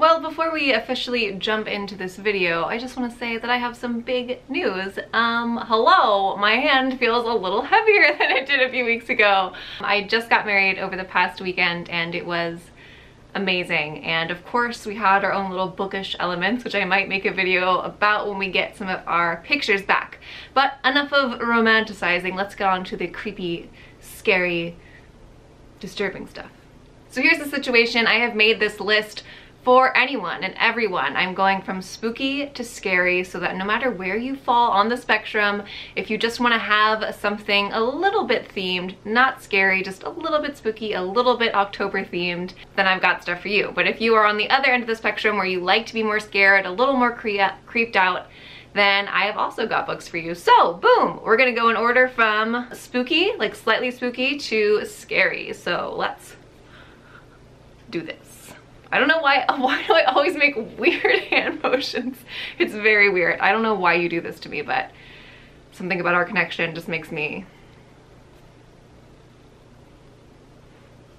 Well, before we officially jump into this video, I just want to say that I have some big news. Hello, my hand feels a little heavier than it did a few weeks ago. I just got married over the past weekend and it was amazing. And of course we had our own little bookish elements, which I might make a video about when we get some of our pictures back. But enough of romanticizing, let's get on to the creepy, scary, disturbing stuff. So here's the situation. I have made this list for anyone and everyone. I'm going from spooky to scary so that no matter where you fall on the spectrum, if you just want to have something a little bit themed, not scary, just a little bit spooky, a little bit October themed, then I've got stuff for you. But if you are on the other end of the spectrum where you like to be more scared, a little more creeped out, then I have also got books for you. So boom, we're gonna go in order from spooky, like slightly spooky, to scary. So let's do this. I don't know why do I always make weird hand motions? It's very weird. I don't know why you do this to me, but something about our connection just makes me,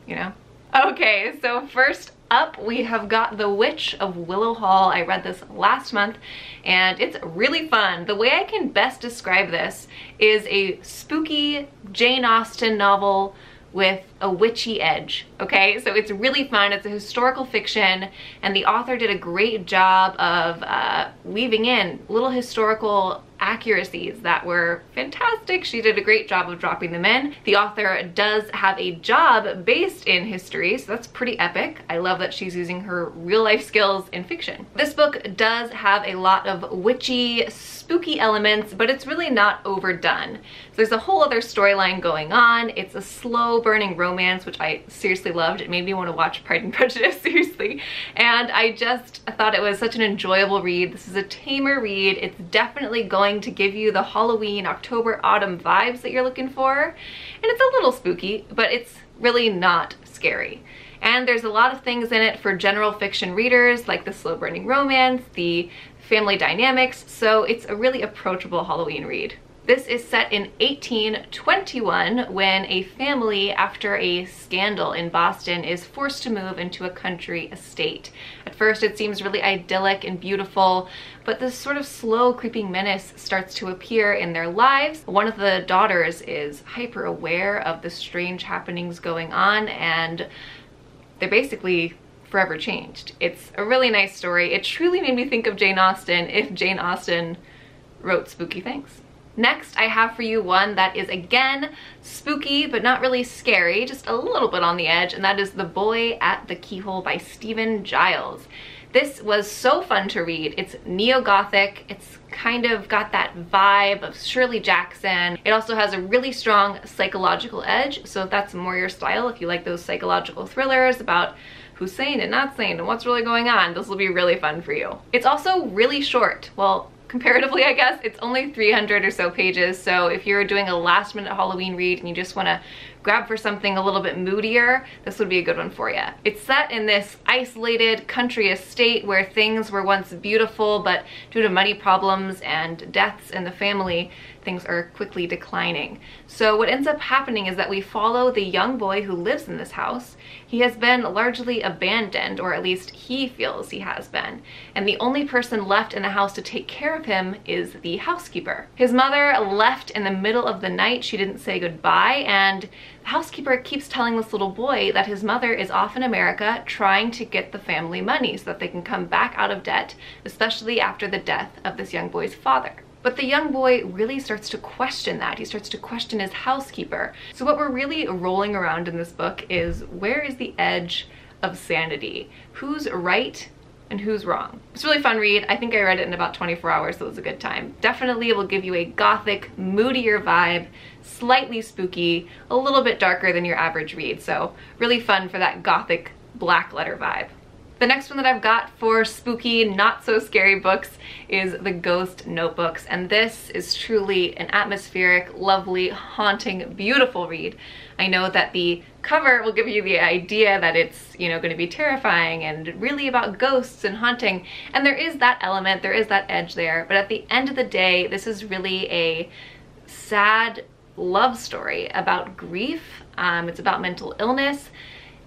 you know? Okay, so first up we have got The Witch of Willow Hall. I read this last month and it's really fun. The way I can best describe this is a spooky Jane Austen novel with a witchy edge, okay? So it's really fun. It's a historical fiction and the author did a great job of weaving in little historical accuracies that were fantastic. She did a great job of dropping them in. The author does have a job based in history, so that's pretty epic. I love that she's using her real life skills in fiction. This book does have a lot of witchy, spooky elements, but it's really not overdone. So there's a whole other storyline going on. It's a slow burning romance, which I seriously loved. It made me want to watch Pride and Prejudice, seriously. And I just thought it was such an enjoyable read. This is a tamer read. It's definitely going to give you the Halloween, October, autumn vibes that you're looking for. And it's a little spooky, but it's really not scary. And there's a lot of things in it for general fiction readers, like the slow burning romance, the family dynamics, so it's a really approachable Halloween read. This is set in 1821 when a family, after a scandal in Boston, is forced to move into a country estate. At first it seems really idyllic and beautiful, but this sort of slow creeping menace starts to appear in their lives. One of the daughters is hyper aware of the strange happenings going on and they're basically forever changed. It's a really nice story. It truly made me think of Jane Austen if Jane Austen wrote spooky things. Next, I have for you one that is again spooky, but not really scary, just a little bit on the edge, and that is The Boy at the Keyhole by Stephen Giles. This was so fun to read. It's neo-gothic. It's kind of got that vibe of Shirley Jackson. It also has a really strong psychological edge, so if that's more your style, if you like those psychological thrillers about who's sane and not sane and what's really going on, this will be really fun for you. It's also really short. Well, comparatively, I guess. It's only 300 or so pages, so if you're doing a last minute Halloween read and you just want to grab for something a little bit moodier, this would be a good one for you. It's set in this isolated country estate where things were once beautiful, but due to money problems and deaths in the family, things are quickly declining. So what ends up happening is that we follow the young boy who lives in this house. He has been largely abandoned, or at least he feels he has been. And the only person left in the house to take care of him is the housekeeper. His mother left in the middle of the night. She didn't say goodbye, and the housekeeper keeps telling this little boy that his mother is off in America trying to get the family money so that they can come back out of debt, especially after the death of this young boy's father. But the young boy really starts to question that. He starts to question his housekeeper. So what we're really rolling around in this book is, where is the edge of sanity? Who's right and who's wrong? It's a really fun read. I think I read it in about 24 hours, so it was a good time. Definitely it will give you a gothic, moodier vibe, slightly spooky, a little bit darker than your average read. So really fun for that gothic black letter vibe. The next one that I've got for spooky, not so scary books is The Ghost Notebooks, and this is truly an atmospheric, lovely, haunting, beautiful read. I know that the cover will give you the idea that it's, you know, going to be terrifying and really about ghosts and haunting, and there is that element, there is that edge there, but at the end of the day, this is really a sad love story about grief. It's about mental illness.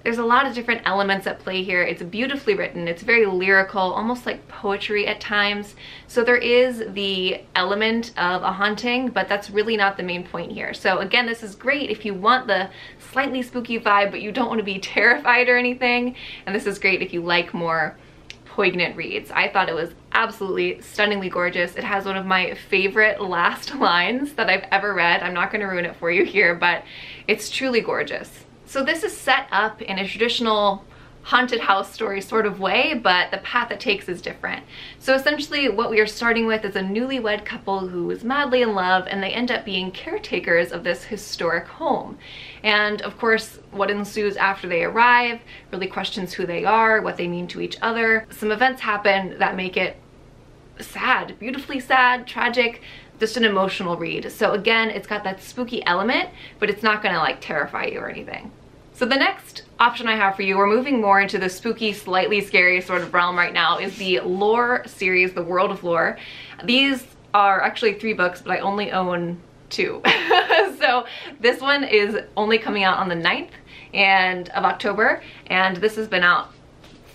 There's a lot of different elements at play here. It's beautifully written. It's very lyrical, almost like poetry at times. So there is the element of a haunting, but that's really not the main point here. So again, this is great if you want the slightly spooky vibe, but you don't want to be terrified or anything. And this is great if you like more poignant reads. I thought it was absolutely stunningly gorgeous. It has one of my favorite last lines that I've ever read. I'm not going to ruin it for you here, but it's truly gorgeous. So this is set up in a traditional haunted house story sort of way, but the path it takes is different. So essentially what we are starting with is a newlywed couple who is madly in love, and they end up being caretakers of this historic home. And of course, what ensues after they arrive really questions who they are, what they mean to each other. Some events happen that make it sad, beautifully sad, tragic, just an emotional read. So again, it's got that spooky element, but it's not gonna like terrify you or anything. So the next option I have for you, we're moving more into the spooky, slightly scary sort of realm right now, is the Lore series, The World of Lore. These are actually 3 books, but I only own 2. So this one is only coming out on the 9th of October, and this has been out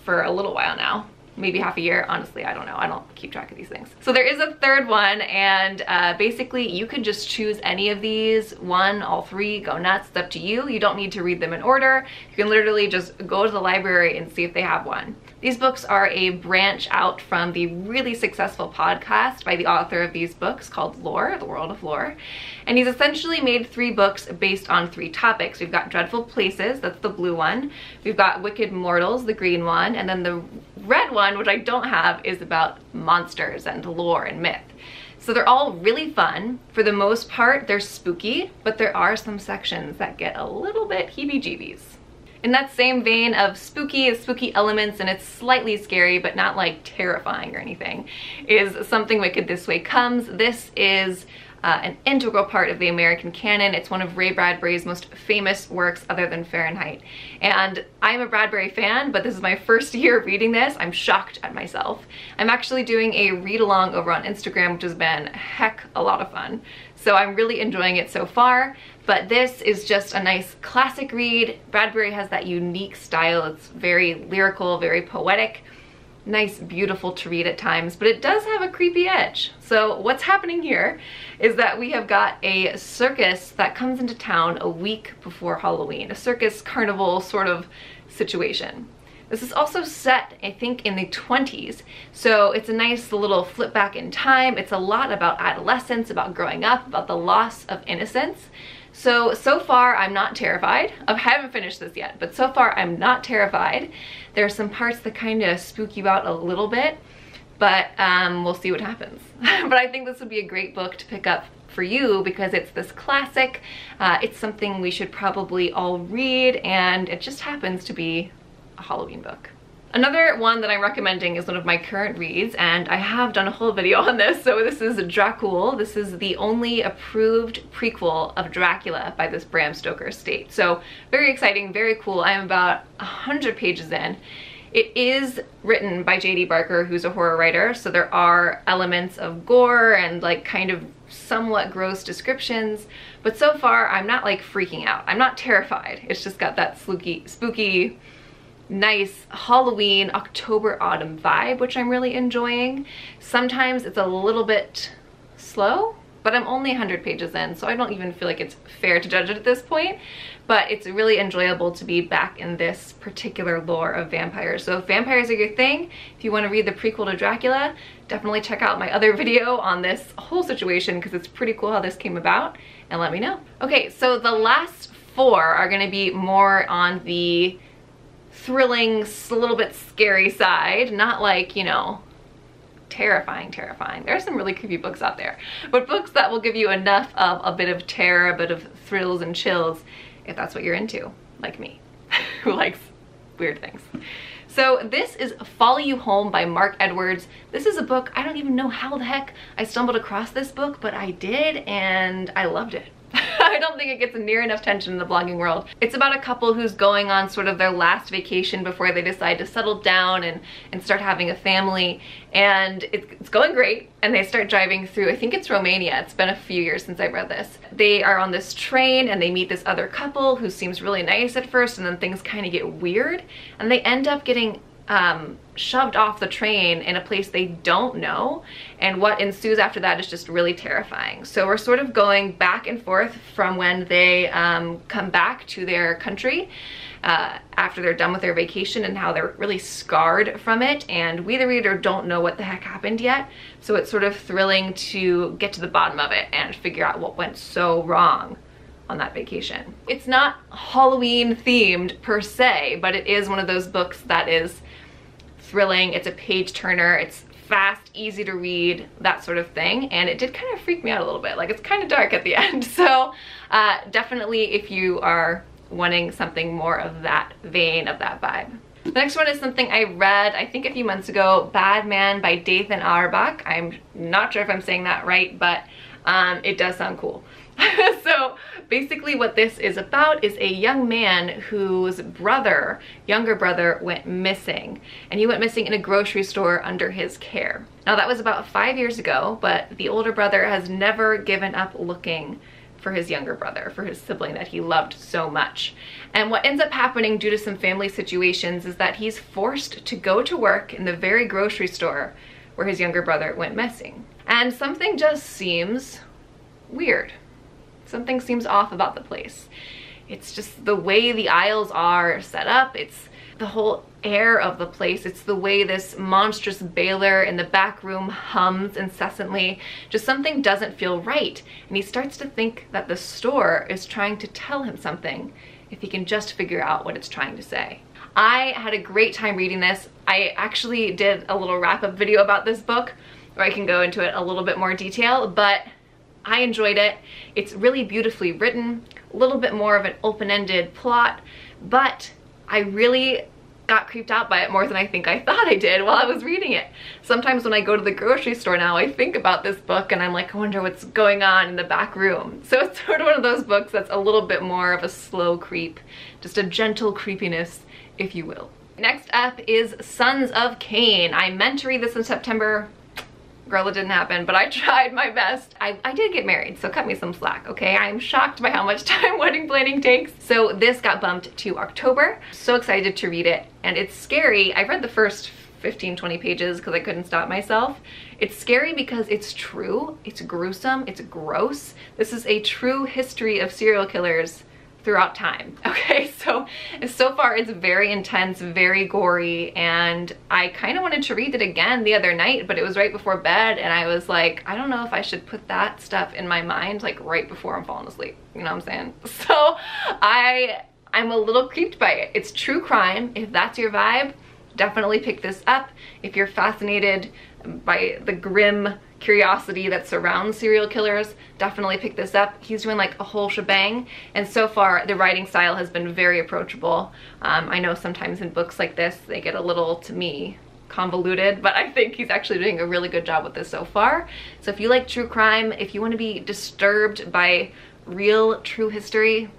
for a little while now. Maybe half a year. Honestly, I don't know. I don't keep track of these things. So there is a 3rd one, and basically you could just choose any of these, 1, all 3, go nuts, it's up to you. You don't need to read them in order. You can literally just go to the library and see if they have one. These books are a branch out from the really successful podcast by the author of these books called Lore, The World of Lore. And he's essentially made 3 books based on 3 topics. We've got Dreadful Places, that's the blue one. We've got Wicked Mortals, the green one. And then the red one, which I don't have, is about monsters and lore and myth. So they're all really fun. For the most part, they're spooky, but there are some sections that get a little bit heebie-jeebies. In that same vein of spooky elements, and it's slightly scary, but not like terrifying or anything, is Something Wicked This Way Comes. This is an integral part of the American canon. It's one of Ray Bradbury's most famous works other than Fahrenheit. And I'm a Bradbury fan, but this is my first year reading this. I'm shocked at myself. I'm actually doing a read-along over on Instagram, which has been heck a lot of fun. So I'm really enjoying it so far, but this is just a nice classic read. Bradbury has that unique style. It's very lyrical, very poetic. Nice, beautiful to read at times, but it does have a creepy edge. So what's happening here is that we have got a circus that comes into town a week before Halloween, a circus carnival sort of situation. This is also set, I think, in the 20s, so it's a nice little flip back in time. It's a lot about adolescence, about growing up, about the loss of innocence. So far I'm not terrified. I haven't finished this yet, but so far I'm not terrified. There are some parts that kind of spook you out a little bit, but we'll see what happens. But I think this would be a great book to pick up for you because it's this classic. It's something we should probably all read, and it just happens to be a Halloween book. Another one that I'm recommending is one of my current reads, and I have done a whole video on this. So this is Dracula. This is the only approved prequel of Dracula by this Bram Stoker estate. So very exciting, very cool. I am about 100 pages in. It is written by J.D. Barker, who's a horror writer, so there are elements of gore and like kind of somewhat gross descriptions, but so far I'm not like freaking out. I'm not terrified. It's just got that spooky, nice Halloween, October, autumn vibe, which I'm really enjoying. Sometimes it's a little bit slow, but I'm only 100 pages in, so I don't even feel like it's fair to judge it at this point, but it's really enjoyable to be back in this particular lore of vampires. So if vampires are your thing, if you want to read the prequel to Dracula, definitely check out my other video on this whole situation because it's pretty cool how this came about, and let me know. Okay, so the last 4 are going to be more on the thrilling, a little bit scary side, not like, you know, terrifying. There are some really creepy books out there, but books that will give you enough of a bit of terror, a bit of thrills and chills, if that's what you're into, like me, who likes weird things. So this is Follow You Home by Mark Edwards. This is a book, I don't even know how the heck I stumbled across this book, but I did, and I loved it. I don't think it gets near enough attention in the blogging world. It's about a couple who's going on sort of their last vacation before they decide to settle down and start having a family, and it's going great, and they start driving through, I think it's Romania. It's been a few years since I read this. They are on this train and they meet this other couple who seems really nice at first, and then things kind of get weird, and they end up getting shoved off the train in a place they don't know, and what ensues after that is just really terrifying. So we're sort of going back and forth from when they come back to their country after they're done with their vacation, and how they're really scarred from it, and we the reader don't know what the heck happened yet, so it's sort of thrilling to get to the bottom of it and figure out what went so wrong on that vacation. It's not Halloween themed per se, but it is one of those books that is thrilling. It's a page turner, it's fast, easy to read, that sort of thing, and it did kind of freak me out a little bit. Like, it's kind of dark at the end, so definitely if you are wanting something more of that vein, of that vibe. The next one is something I read, I think a few months ago, Bad Man by Dathan Auerbach. I'm not sure if I'm saying that right, but it does sound cool. So basically what this is about is a young man whose younger brother went missing, and he went missing in a grocery store under his care. Now that was about 5 years ago, but the older brother has never given up looking for his younger brother, for his sibling that he loved so much. And what ends up happening due to some family situations is that he's forced to go to work in the very grocery store where his younger brother went missing. And something just seems weird. Something seems off about the place. It's just the way the aisles are set up. It's the whole air of the place. It's the way this monstrous baler in the back room hums incessantly. Just something doesn't feel right. And he starts to think that the store is trying to tell him something if he can just figure out what it's trying to say. I had a great time reading this. I actually did a little wrap-up video about this book where I can go into it a little bit more detail, but I enjoyed it. It's really beautifully written, a little bit more of an open-ended plot, but I really got creeped out by it more than I think I thought I did while I was reading it. Sometimes when I go to the grocery store now, I think about this book and I'm like, I wonder what's going on in the back room. So it's sort of one of those books that's a little bit more of a slow creep, just a gentle creepiness, if you will. Next up is Sons of Cain. I meant to read this in September. Girl, it didn't happen, but I tried my best. I did get married, so cut me some slack, okay? I'm shocked by how much time wedding planning takes. So this got bumped to October. So excited to read it, and it's scary. I read the first 15-20 pages because I couldn't stop myself. It's scary because it's true, it's gruesome, it's gross. This is a true history of serial killers throughout time. Okay, so far it's very intense, very gory, and I kind of wanted to read it again the other night, but it was right before bed, and I was like, I don't know if I should put that stuff in my mind like right before I'm falling asleep. You know what I'm saying? So I'm a little creeped by it. It's true crime. If that's your vibe, definitely pick this up. If you're fascinated by the grim curiosity that surrounds serial killers, definitely pick this up. He's doing like a whole shebang, and so far the writing style has been very approachable. I know sometimes in books like this they get a little, to me, convoluted, but I think he's actually doing a really good job with this so far. So if you like true crime, if you want to be disturbed by real true history,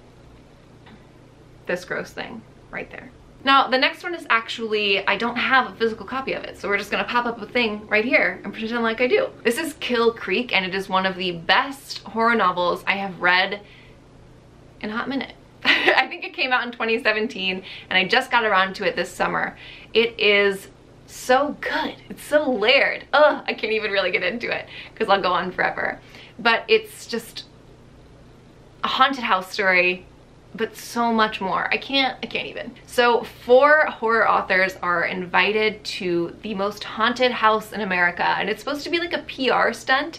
this gross thing right there. Now, the next one is actually, I don't have a physical copy of it, so we're just gonna pop up a thing right here and pretend like I do. This is Kill Creek, and it is one of the best horror novels I have read in a hot minute. I think it came out in 2017, and I just got around to it this summer. It is so good. It's so layered. Ugh, I can't even really get into it because I'll go on forever. But it's just a haunted house story, but so much more. I can't even. So 4 horror authors are invited to the most haunted house in America, and it's supposed to be like a PR stunt,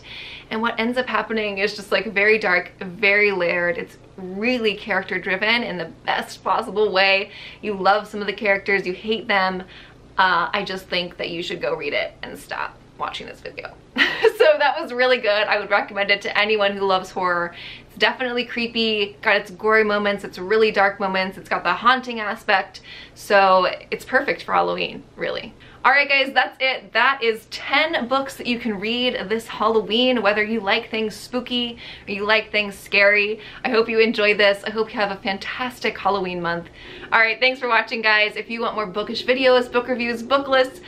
and what ends up happening is just like very dark, very layered. It's really character driven in the best possible way. You love some of the characters, you hate them. I just think that you should go read it and stop watching this video. So that was really good. I would recommend it to anyone who loves horror. It's definitely creepy, got its gory moments, its really dark moments, it's got the haunting aspect, so it's perfect for Halloween, really. All right, guys, that's it. That is 10 books that you can read this Halloween, whether you like things spooky or you like things scary. I hope you enjoy this. I hope you have a fantastic Halloween month. All right, thanks for watching, guys. If you want more bookish videos, book reviews, book lists,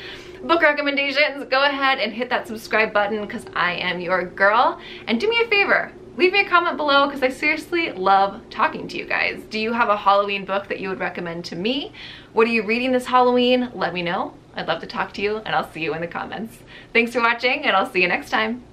book recommendations, go ahead and hit that subscribe button because I am your girl. And do me a favor, leave me a comment below because I seriously love talking to you guys. Do you have a Halloween book that you would recommend to me? What are you reading this Halloween? Let me know. I'd love to talk to you, and I'll see you in the comments. Thanks for watching, and I'll see you next time.